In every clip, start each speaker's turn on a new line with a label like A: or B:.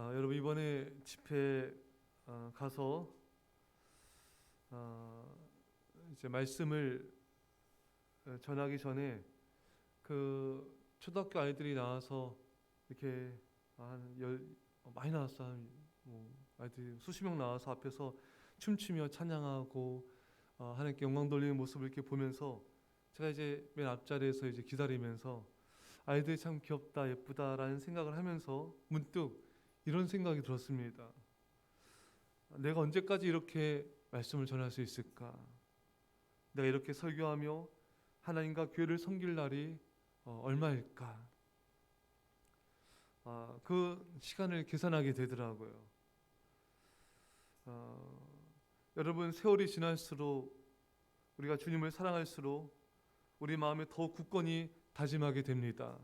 A: 여러분 이번에 집회 가서 이제 말씀을 전하기 전에 그 초등학교 아이들이 나와서 이렇게 많이 나왔어. 아이들이 수십 명 나와서 앞에서 춤추며 찬양하고 하나님께 영광 돌리는 모습을 이렇게 보면서 제가 이제 맨 앞자리에서 이제 기다리면서 아이들이 참 귀엽다 예쁘다라는 생각을 하면서 문득 이런 생각이 들었습니다. 내가 언제까지 이렇게 말씀을 전할 수 있을까? 내가 이렇게 설교하며 하나님과 교회를 섬길 날이 얼마일까? 그 시간을 계산하게 되더라고요. 여러분, 세월이 지날수록 우리가 주님을 사랑할수록 우리 마음에 더욱 굳건히 다짐하게 됩니다.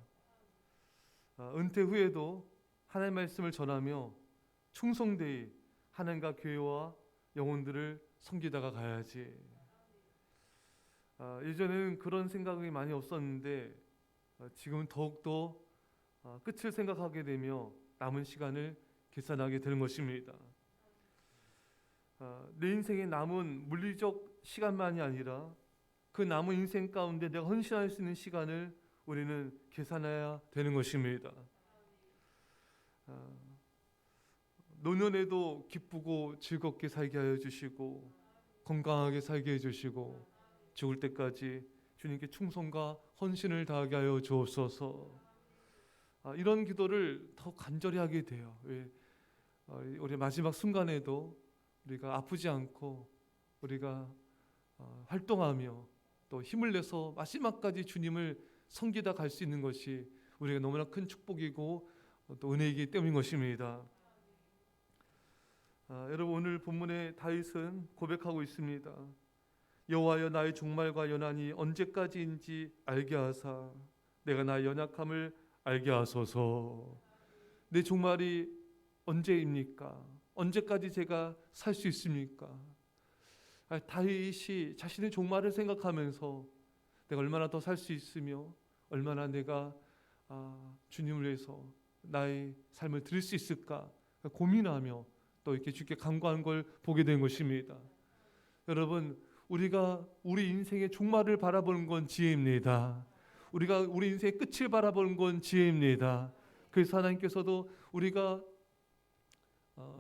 A: 은퇴 후에도 하나님의 말씀을 전하며 충성되이 하나님과 교회와 영혼들을 섬기다가 가야지. 예전에는 그런 생각이 많이 없었는데 지금은 더욱더 끝을 생각하게 되며 남은 시간을 계산하게 되는 것입니다. 내 인생에 남은 물리적 시간만이 아니라 그 남은 인생 가운데 내가 헌신할 수 있는 시간을 우리는 계산해야 되는 것입니다. 노년에도 기쁘고 즐겁게 살게 하여 주시고 건강하게 살게 해 주시고 죽을 때까지 주님께 충성과 헌신을 다하게 하여 주옵소서. 이런 기도를 더 간절히 하게 돼요. 우리 마지막 순간에도 우리가 아프지 않고 우리가 활동하며 또 힘을 내서 마지막까지 주님을 섬기다 갈 수 있는 것이 우리가 너무나 큰 축복이고 또 은혜이기 때문인 것입니다. 여러분, 오늘 본문의 다윗은 고백하고 있습니다. 여호와여, 나의 종말과 연한이 언제까지인지 알게 하사 내가 나의 연약함을 알게 하소서. 내 종말이 언제입니까? 언제까지 제가 살 수 있습니까? 다윗이 자신의 종말을 생각하면서 내가 얼마나 더 살 수 있으며 얼마나 내가 주님을 위해서 나의 삶을 드릴 수 있을까 고민하며 또 이렇게 주께 간구하는 걸 보게 된 것입니다. 여러분, 우리가 우리 인생의 종말을 바라보는 건 지혜입니다. 우리가 우리 인생의 끝을 바라보는 건 지혜입니다. 그래서 하나님께서도 우리가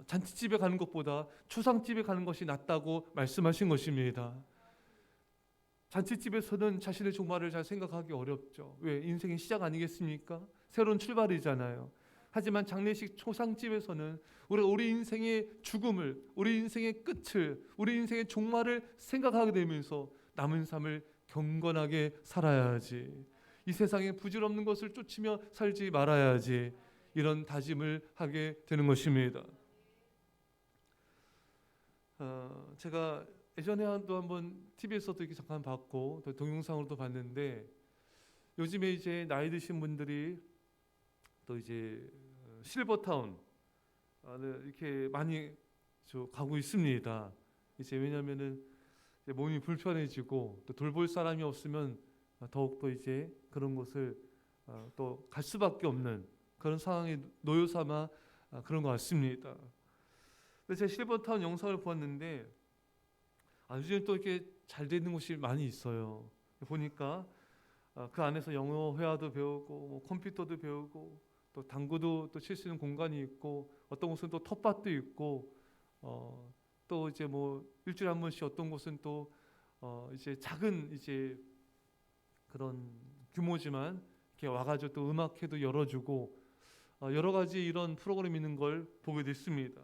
A: 잔치집에 가는 것보다 초상집에 가는 것이 낫다고 말씀하신 것입니다. 잔치집에서는 자신의 종말을 잘 생각하기 어렵죠. 왜? 인생의 시작 아니겠습니까? 새로운 출발이잖아요. 하지만 장례식 초상집에서는 우리가 우리 인생의 죽음을, 우리 인생의 끝을, 우리 인생의 종말을 생각하게 되면서 남은 삶을 경건하게 살아야지. 이 세상에 부질없는 것을 쫓으며 살지 말아야지. 이런 다짐을 하게 되는 것입니다. 제가 예전에도 한번 TV에서도 이렇게 잠깐 봤고 또 동영상으로도 봤는데 요즘에 이제 나이 드신 분들이 또 이제 실버타운 이렇게 많이 가고 있습니다. 이제 왜냐하면은 이제 몸이 불편해지고 또 돌볼 사람이 없으면 더욱더 이제 그런 곳을 또 갈 수밖에 없는 그런 상황에 놓여 삼아 그런 것 같습니다. 근데 제가 실버타운 영상을 보았는데 요즘 또 이렇게 잘 되는 곳이 많이 있어요. 보니까 그 안에서 영어 회화도 배우고 뭐 컴퓨터도 배우고 또 당구도 또 칠 수 있는 공간이 있고 어떤 곳은 또 텃밭도 있고 또 이제 뭐 일주일에 한 번씩 어떤 곳은 또 이제 작은 이제 그런 규모지만 이렇게 와가지고 또 음악회도 열어주고 여러 가지 이런 프로그램이 있는 걸 보게 됐습니다.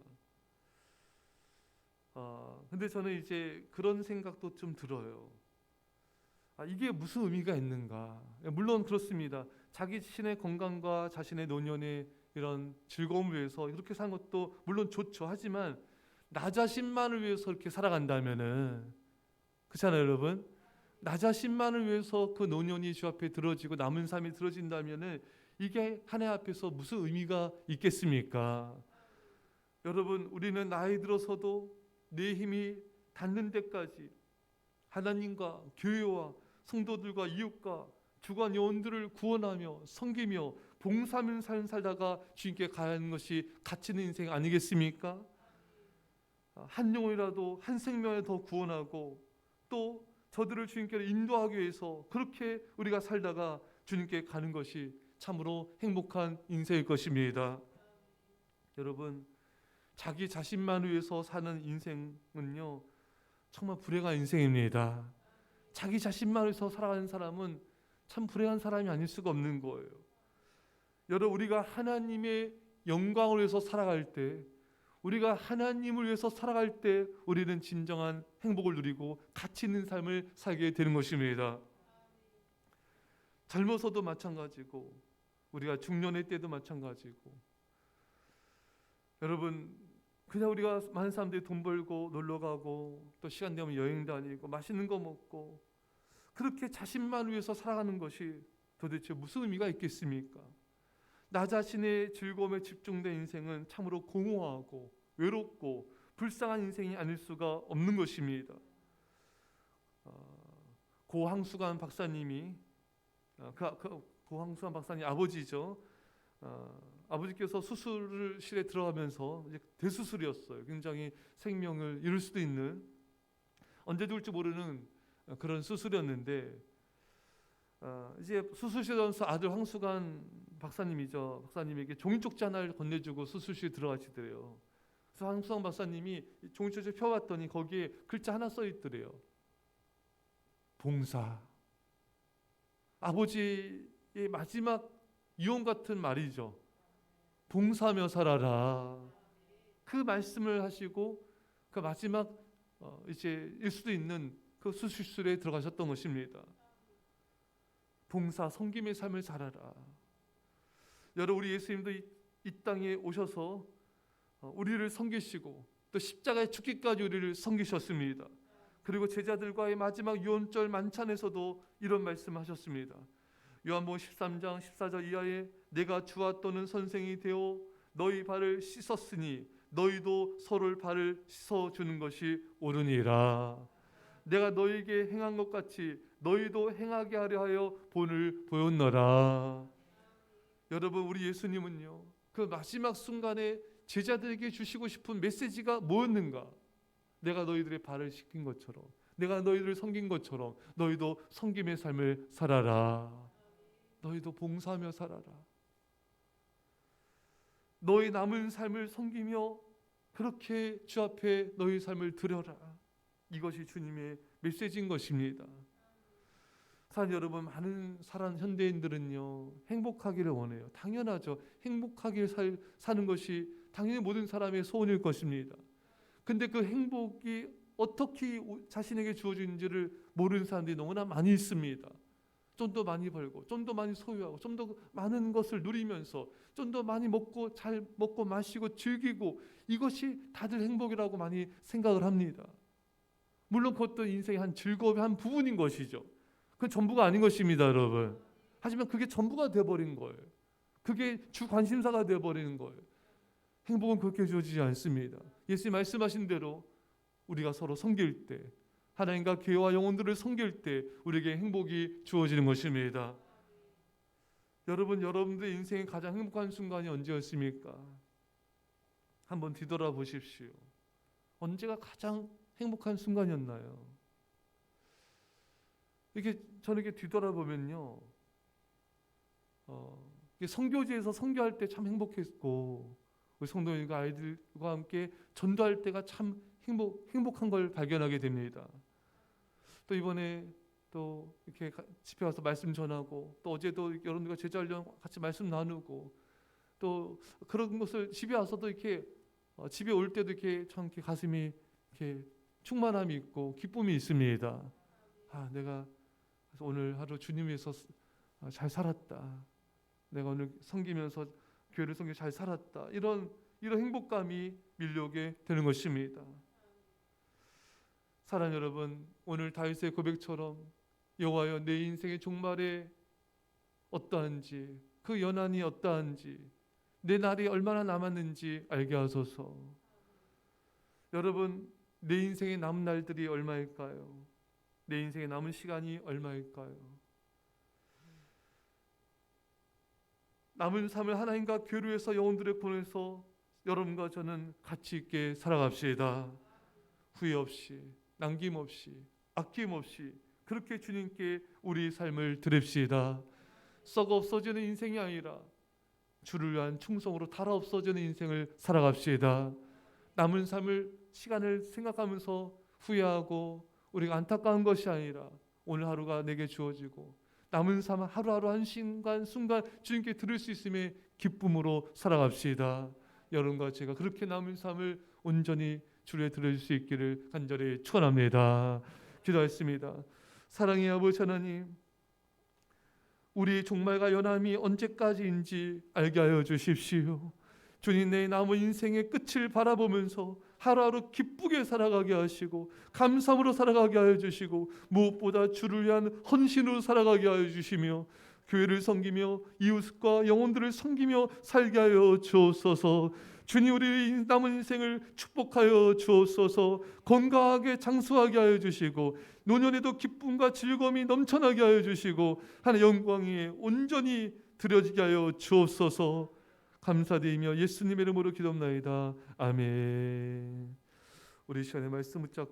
A: 근데 저는 이제 그런 생각도 좀 들어요. 이게 무슨 의미가 있는가? 물론 그렇습니다. 자기 자신의 건강과 자신의 노년의 이런 즐거움을 위해서 이렇게 사는 것도 물론 좋죠. 하지만 나 자신만을 위해서 이렇게 살아간다면은 그렇잖아요, 여러분. 나 자신만을 위해서 그 노년이 주 앞에 들어지고 남은 삶이 들어진다면은 이게 하나님 앞에서 무슨 의미가 있겠습니까? 여러분, 우리는 나이 들어서도 내 힘이 닿는 데까지 하나님과 교회와 성도들과 이웃과 주간 영혼들을 구원하며 섬기며 봉사하는 삶 살다가 주님께 가야 하는 것이 가치 있는 인생 아니겠습니까? 한 영혼이라도 한 생명을 더 구원하고 또 저들을 주님께로 인도하기 위해서 그렇게 우리가 살다가 주님께 가는 것이 참으로 행복한 인생일 것입니다. 여러분, 자기 자신만 위해서 사는 인생은요 정말 불행한 인생입니다. 자기 자신만 위해서 살아가는 사람은 참 불행한 사람이 아닐 수가 없는 거예요. 여러분, 우리가 하나님의 영광을 위해서 살아갈 때, 우리가 하나님을 위해서 살아갈 때 우리는 진정한 행복을 누리고 가치 있는 삶을 살게 되는 것입니다. 젊어서도 마찬가지고 우리가 중년의 때도 마찬가지고, 여러분 그냥 우리가 많은 사람들이 돈 벌고 놀러 가고 또 시간 되면 여행 다니고 맛있는 거 먹고 그렇게 자신만 위해서 살아가는 것이 도대체 무슨 의미가 있겠습니까? 나 자신의 즐거움에 집중된 인생은 참으로 공허하고 외롭고 불쌍한 인생이 아닐 수가 없는 것입니다. 고항수관 박사님이 고항수관 박사님 아버지죠. 아버지께서 수술실에 들어가면서 이제 대수술이었어요. 굉장히 생명을 잃을 수도 있는, 언제 죽을지 모르는 그런 수술이었는데 이제 수술실에서 아들 황수관 박사님이죠. 박사님에게 종이쪽지 하나를 건네주고 수술실에 들어가시더래요. 그래서 황수관 박사님이 종이쪽지 펴봤더니 거기에 글자 하나 써 있더래요. 봉사. 아버지의 마지막 유언 같은 말이죠. 봉사하며 살아라. 그 말씀을 하시고 그 마지막 이제 일 수도 있는 그 수술실에 들어가셨던 것입니다. 봉사, 섬김의 삶을 살아라. 여러분, 우리 예수님도 이 땅에 오셔서 우리를 섬기시고 또 십자가에 죽기까지 우리를 섬기셨습니다. 그리고 제자들과의 마지막 유언절 만찬에서도 이런 말씀하셨습니다. 요한복음 13장 14절 이하에 내가 주와 또는 선생이 되어 너희 발을 씻었으니 너희도 서로를 발을 씻어주는 것이 옳으니라. 내가 너희에게 행한 것 같이 너희도 행하게 하려 하여 본을 보였노라. 여러분, 우리 예수님은요 그 마지막 순간에 제자들에게 주시고 싶은 메시지가 뭐였는가? 내가 너희들의 발을 씻긴 것처럼, 내가 너희들을 섬긴 것처럼 너희도 섬김의 삶을 살아라. 너희도 봉사하며 살아라. 너희 남은 삶을 섬기며 그렇게 주 앞에 너희 삶을 드려라. 이것이 주님의 메시지인 것입니다. 사랑 여러분, 많은 사람 현대인들은요 행복하기를 원해요. 당연하죠. 행복하게 사는 것이 당연히 모든 사람의 소원일 것입니다. 근데 그 행복이 어떻게 자신에게 주어지는지를 모르는 사람들이 너무나 많이 있습니다. 좀 더 많이 벌고 좀 더 많이 소유하고 좀 더 많은 것을 누리면서 좀 더 많이 먹고 잘 먹고 마시고 즐기고, 이것이 다들 행복이라고 많이 생각을 합니다. 물론 그것도 인생의 한 즐거움의 한 부분인 것이죠. 그건 전부가 아닌 것입니다, 여러분. 하지만 그게 전부가 돼버린 거예요. 그게 주 관심사가 돼버리는 거예요. 행복은 그렇게 주어지지 않습니다. 예수님 말씀하신 대로 우리가 서로 섬길 때, 하나님과 교회와 영혼들을 섬길 때 우리에게 행복이 주어지는 것입니다. 여러분, 여러분들의 인생의 가장 행복한 순간이 언제였습니까? 한번 뒤돌아보십시오. 언제가 가장 행복한 순간이었나요? 저는 이렇게 뒤돌아보면요, 선교지에서 선교할 때 참 행복했고, 우리 성도님과 아이들과 함께 전도할 때가 참 행복한 걸 발견하게 됩니다. 또 이번에 또 이렇게 집에 와서 말씀 전하고, 또 어제도 여러분들과 제자들과 같이 말씀 나누고, 또 그런 것을 집에 와서도 이렇게 집에 올 때도 이렇게 참 이렇게 가슴이 이렇게 충만함이 있고 기쁨이 있습니다. 내가 오늘 하루 주님 위해서 잘 살았다. 내가 오늘 섬기면서 교회를 섬겨 잘 살았다. 이런 행복감이 밀려오게 되는 것입니다. 사랑 여러분, 오늘 다윗의 고백처럼 여호와여 내 인생의 종말에 어떠한지, 그 연한이 어떠한지, 내 날이 얼마나 남았는지 알게 하소서. 여러분, 내 인생의 남은 날들이 얼마일까요? 내 인생의 남은 시간이 얼마일까요? 남은 삶을 하나님과 교류해서 영혼들을 보내서 여러분과 저는 가치 있게 살아갑시다. 후회 없이, 남김없이, 아낌없이 그렇게 주님께 우리 삶을 드립시다. 썩어 없어지는 인생이 아니라 주를 위한 충성으로 달아 없어지는 인생을 살아갑시다. 남은 삶을 시간을 생각하면서 후회하고 우리가 안타까운 것이 아니라 오늘 하루가 내게 주어지고 남은 삶 하루하루 한 순간 주님께 드릴 수 있음에 기쁨으로 살아갑시다. 여러분과 제가 그렇게 남은 삶을 온전히 주를 드릴 수 있기를 간절히 축원합니다. 기도하겠습니다. 사랑의 아버지 하나님, 우리 종말과 연함이 언제까지인지 알게 하여 주십시오. 주님, 내 남은 인생의 끝을 바라보면서 하루하루 기쁘게 살아가게 하시고 감사함으로 살아가게 하여 주시고 무엇보다 주를 위한 헌신으로 살아가게 하여 주시며 교회를 섬기며 이웃과 영혼들을 섬기며 살게 하여 주옵소서. 주님, 우리 남은 인생을 축복하여 주옵소서. 건강하게 장수하게 하여 주시고 노년에도 기쁨과 즐거움이 넘쳐나게 하여 주시고 하나님의 영광이 온전히 드려지게 하여 주옵소서. 감사드리며 예수님의 이름으로 기도합나이다. 아멘. 우리 시간의 말씀 붙잡고